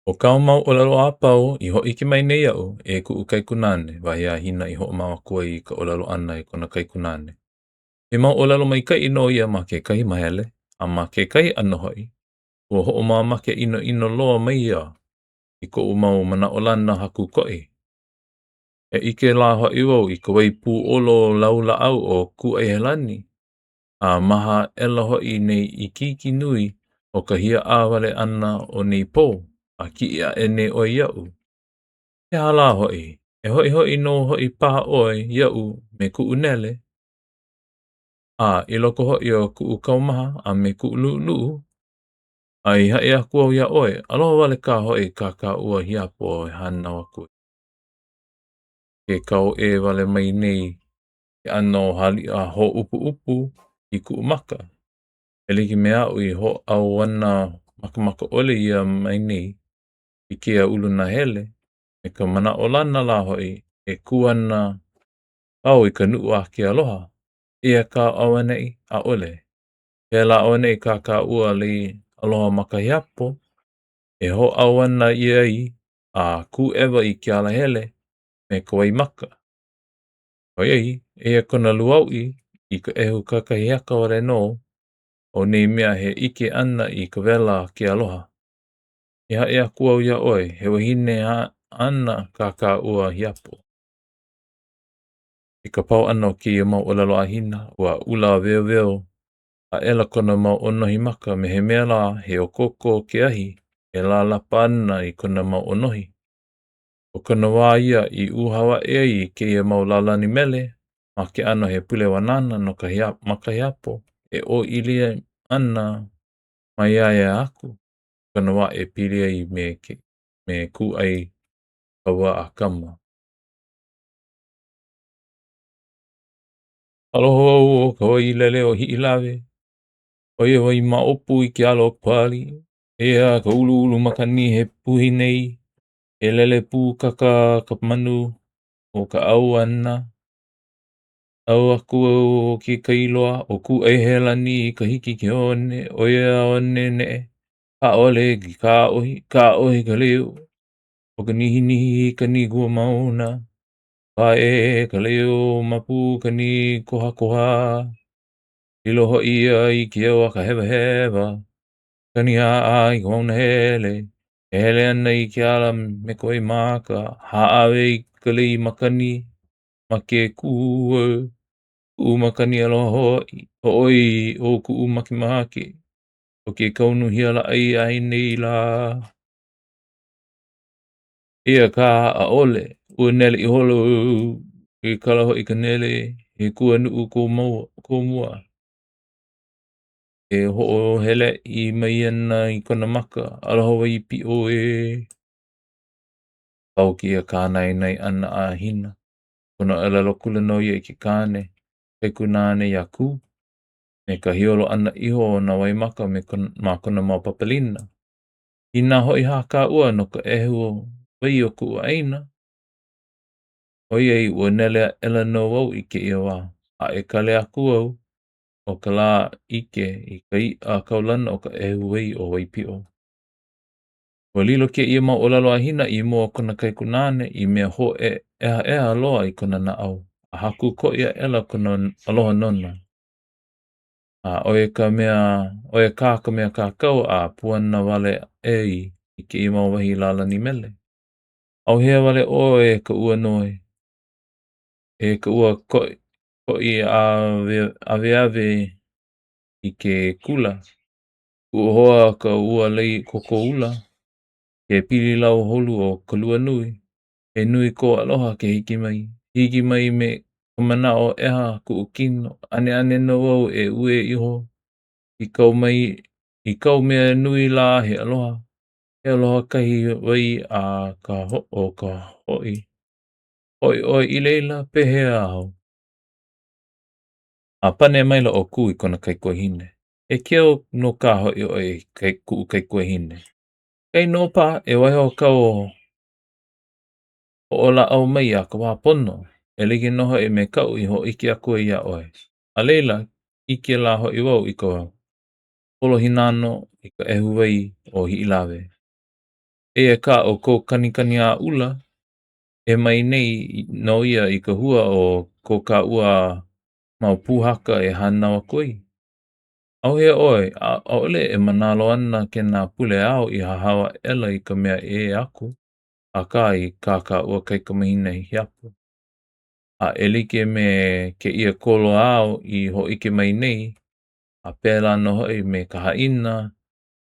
O ka mau olelo a pau I hoʻi ke mai nei aʻu e kuʻu kaikunane wahiahina I hoʻomākua I ka olelo ʻana I kona kaikunane. He mau olelo maikaʻi nō ia ma kekahi mahele, a ma kekahi ʻano hoʻi, ua hoʻomāmake ʻinoʻino loa mai ia I koʻu mau manaʻolana hakukoʻi. E ʻike la hoʻi wau I ka waipuʻolo laulaʻau o Kūʻaihelani, a maha ela hoʻi nei I kiki nui o ka hiaʻāwale ʻana o nei pō, a kiʻi aʻe nei ʻoe iaʻu. He aha la hoʻi, e hoʻihoʻi nō hoʻi paha ʻoe iaʻu me kuʻu nele? A I loko hoʻi o kuʻu kaumaha a me kuʻu nuʻunuʻu? A I haʻi aku au iā ʻoe, aloha wale kā hoʻi kākāua hiapo e hānau aku. Ke kau e wale mai nei ke ʻano haliʻa hōʻupuʻupu I kuʻu maka. E like me aʻu I hoʻau ana makamaka ʻole ia mai nei I kēia ulu nahele, me ka manaʻolana la hoʻi e kū ana au I ka nuʻu a ke aloha. Ia kā ʻaoaneʻi? ʻAʻole. Pēlā ʻaoaneʻi kākāua lei aloha ma ka hiapo, e hoʻau ana ia ai, a kūʻewa I ke alahele me ka waimaka. ʻOiai, eia kona luauʻi I ka ʻehu kakahiaka wale nō o nei mea he ʻike ana I ka wela ke aloha. E haʻi aku au iā ʻoe, he wahine ana kākāua hiapo. I ka pau ʻana o kēia mau ʻōlelo āhina, ua ula weoweo a ela kona mau ʻonohi maka me he mea la he okoko ke ahi e la lapa ana I kona mau ʻonohi. O kona wā ia I ʻuhawaʻi ai I kēia mau lalani mele ma ke ʻano he pulewanana no ka ma ka hiapo e ʻōʻili ana ma ia ia aku. Kona wā e pili ai me kūʻai kaua a kama. Aloha wau o ka wai lele o hiʻi lawe. Oia wai maopu I ke alo pali. Eia ka uluʻulu makani he puhi nei. E lele pūkaka ka manu o ka au ana. Au aku o ke kailoa o Kūʻaihelani I ka hiki ke one. Oia one neʻe. ʻAʻole ki ka ka leo. O ka nihinihi ka nigua mauna. Pae ka leo mapu ka ni kohakoha. Ilo hoʻi ia I ke au a ka hewahewa. Kani aʻa I ka mauna hele. E hele ana I ke ala me ka waimaka. Haʻawe I ka lei makani ma ke kua. Kuʻu makani aloha hoʻi. Hoʻoi o kuʻu makemake. O ke kaunuhia laʻai ai nei la. Ia kā ʻaʻole. Ua nele I holo. E kala hoʻi ka nele. E kuanuʻu kou mua. E hoʻoheleʻi mai ana I kona maka. Aloha wai piʻo e. Pau kēia kānainai ʻana āhina. Kona ʻōlelo kula nō ia I ke kāne. Kaikunane iā kū. Me ka hiolo ʻana iho o nā waimaka ma kona mau papalina. Inā hoʻi hākāua no ka ʻehu wai o kuʻu ʻaina. ʻOiai ua nele ʻela nō wau I keʻia wā. A e kale aku au o ka lā ʻike I ka iʻa kaulana o ka ʻehu wai o Waipiʻo. Ua lilo keʻia mau ʻōlelo āhina I mua o kona kaikunane I mea hoʻeʻehaʻeha loa I kona naʻau. A hakukoʻi a ʻela kona aloha nona. A ʻoia kā ka mea kākau a puana wale ai I keʻia mau wahi lalani mele. ʻAuhea wale ʻoe ka ua noi. E ka ua koʻi aweawe I ke kula. Ua hoa ka ua lei kokoula. Ke pili lau holu o ka lua nui. E nui ko aloha ke hiki mai. Hiki mai me ka manaʻo ʻeha kuʻu kino. Aneane nō wau e ue iho. I kau mea nui la he aloha. He aloha kahi wai a ka hoʻi. ʻoiʻoi I leila pehea au. A pane maila o kū I kona kaikōhine. E keo no kā hoʻi ʻoe kuʻu kaikōhine. Kai nō paha e waiho kau hoʻolaʻau mai iā ka wā pono. E like nō hoʻi me kaʻu I hōʻike aku ai iā ʻoe. A leila, ʻike la hoʻi wau I ka holo hinano I ka ʻehu wai o hiʻi lawe. E ka o ko kanikani a ula, e mai nei no ia I ka hua o ko ka ua mau pūhaka e hanawa koi. Au he oe, a ole e manalo ana ke nā pule ao I hahawa ela I ka mea e aku, a ka I ka ua kaikamahina hiapu. A e like me ke ia kolo ao I hoʻike mai nei, a pēlā no hoi me ka haina,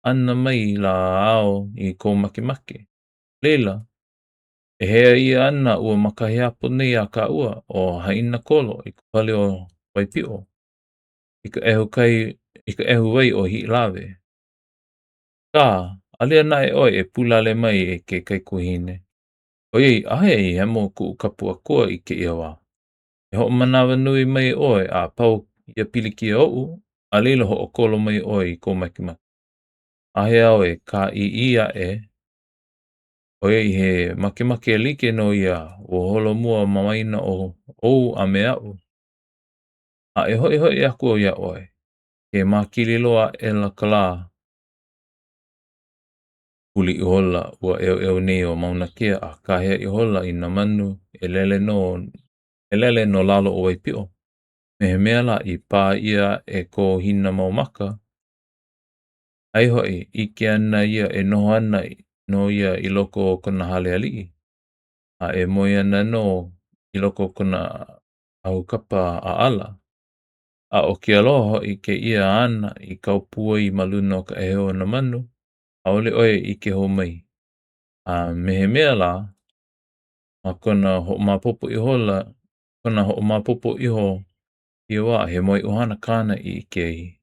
ana mai la ao I ko makemake. Leila, e hea ia ana ua makahiapo nei a ka ua o haina kolo I ka pale o Waipio, I ka ehu wai o Hiʻilawe. Ka, alia naʻe ʻoe e pulale mai e ke kaikuhine. Oiai, ahe I hemo kuʻu kapua kua I keia wā. E hoʻomanawa nui mai ʻoe a pau ia pilikia oʻu, a leila hoʻokolo mai ʻoe I ko makemake. Ahe au e ka I aʻe, oiai he makemake like no ia ua holomua mawaina o ou a me aʻu. A e hoʻihoʻi aku au ia ʻoe, ke makili loa ela ka lā. Uli ihola ua ʻeoʻeo nei o mauna kea a kahea ihola I nā manu e lele no lalo o Waipio. Me he mea la I pā ia e ko hina mau maka, ai hoʻi ʻike ana ia e noho ana no ia I loko o kona hale aliʻi, a e moe ana no I loko o kona ahukapa a ala. A o ke aloha hoʻi ke ia ana I kaupua I ma luna o ka ʻeheo o nā manu, ʻaʻole ʻoe e ʻike hou mai. A me he mea la, ma kona hoʻomaopopo ihola, kona hoʻomaopopo iho I wā he moe ʻohana kāna I ʻike ai.